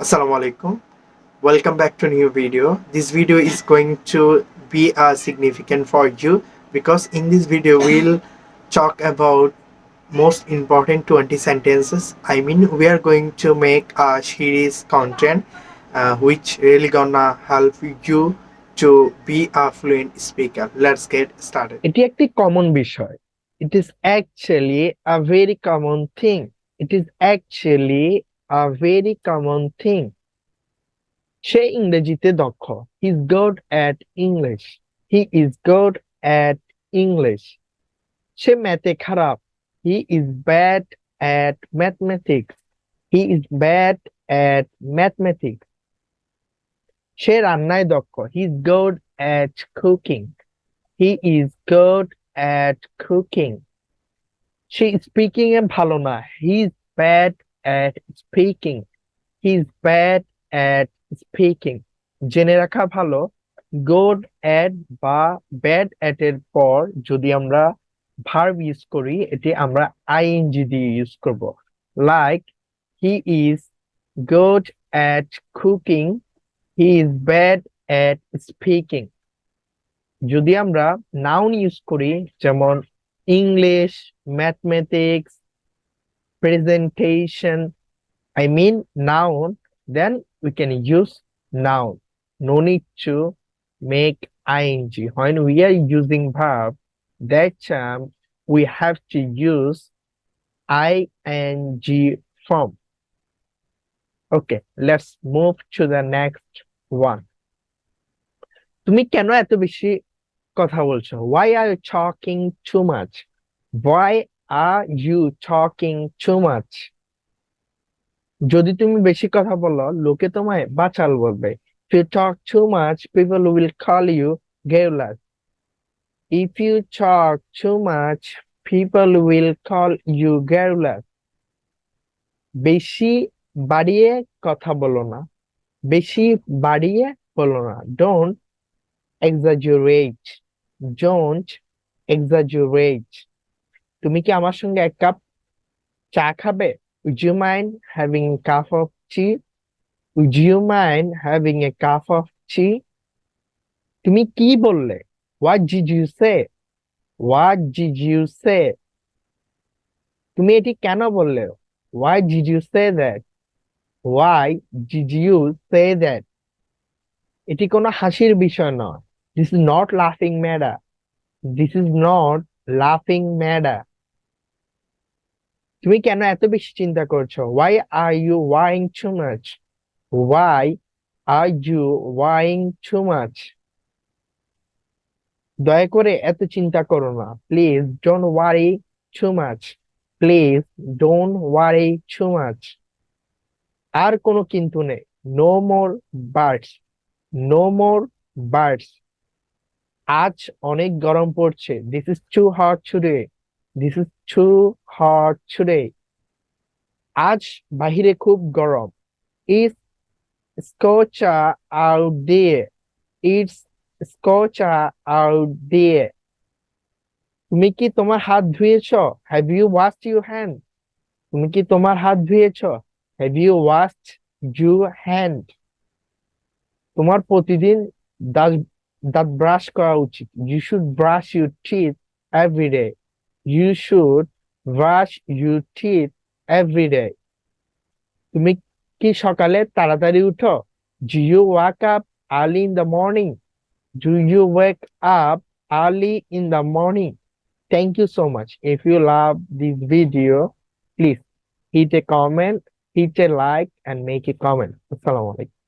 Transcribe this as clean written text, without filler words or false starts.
Assalamu alaikum. Welcome back to a new video. This video is going to be significant for you because in this video we'll talk about most important 20 sentences. I mean, we are going to make a series content which really gonna help you to be a fluent speaker. Let's get started. এটি একটি common বিষয়। It is actually a very common thing. It is actually a very common thing. সে ইংরেজিতে দক্ষ। He is good at English. He is good at English. সে ম্যাথে খারাপ। He is bad at mathematics. He is bad at mathematics. সে রান্নায় দক্ষ। He is good at cooking. He is good at cooking. She speaking এ ভালো না। He is bad at speaking. He is bad at speaking. জেনে রাখা ভালো good at বা bad at এর পর যদি আমরা verb ইউজ করি এটি আমরা ing দিয়ে ইউজ করব। Like he is good at cooking. He is bad at speaking. যদি আমরা noun ইউজ করি যেমন English, mathematics, presentation, I mean noun, then we can use noun. No need to make ing. When we are using verb, that time we have to use ing form. Okay, let's move to the next one. তুমি কেন এত বেশি কথা বলছো? Why are you talking too much? Why are you talking too much? যদি তুমি বেশি কথা বলো লোকে তোমায় বাচাল বলবে। If you talk too much, people will call you garrulous. If you talk too much, people will call you garrulous. বেশি বাড়িয়ে কথা বলো না। বেশি বাড়িয়ে বলো না। Don't exaggerate. Don't exaggerate. তুমি কি আমার সঙ্গে এক কাপ চা খাবে? Would you mind having a cup of tea? Would you mind having a cup of tea? তুমি কি বললে? What did you say? What did you say? তুমি এটি কেন বললে? Why did you say that? Why did you say that? এটি কোনো হাসির বিষয় নয়। This is not laughing matter. This is not laughing matter. তুমি কেন এত বেশি চিন্তা করছো? Why are you worrying too much? Why are you worrying too much? দয়া করে এত চিন্তা করো না। Please don't worry too much. Please don't worry too much. আর কোনো কিন্তু নেই। No more buts. No more buts. আজ অনেক গরম পড়ছে। This is too hot today. This is too hot today. আজ বাহিরে খুব গরম। It's scorcher out there. It's scorcher out there. তুমি কি তোমার হাত ধুয়েছো? Have you washed your hand? তুমি কি তোমার হাত ধুয়েছো? Have you washed your hand? তোমার প্রতিদিন দাঁত দাঁত ব্রাশ করা উচিত। You should brush your teeth every day. You should brush your teeth every day. তুমি কি সকালে তাড়াতাড়ি উঠো? Do you wake up early in the morning? Do you wake up early in the morning? Thank you so much. If you love this video, please hit a comment, hit a like, and make a comment. Assalamu alaikum.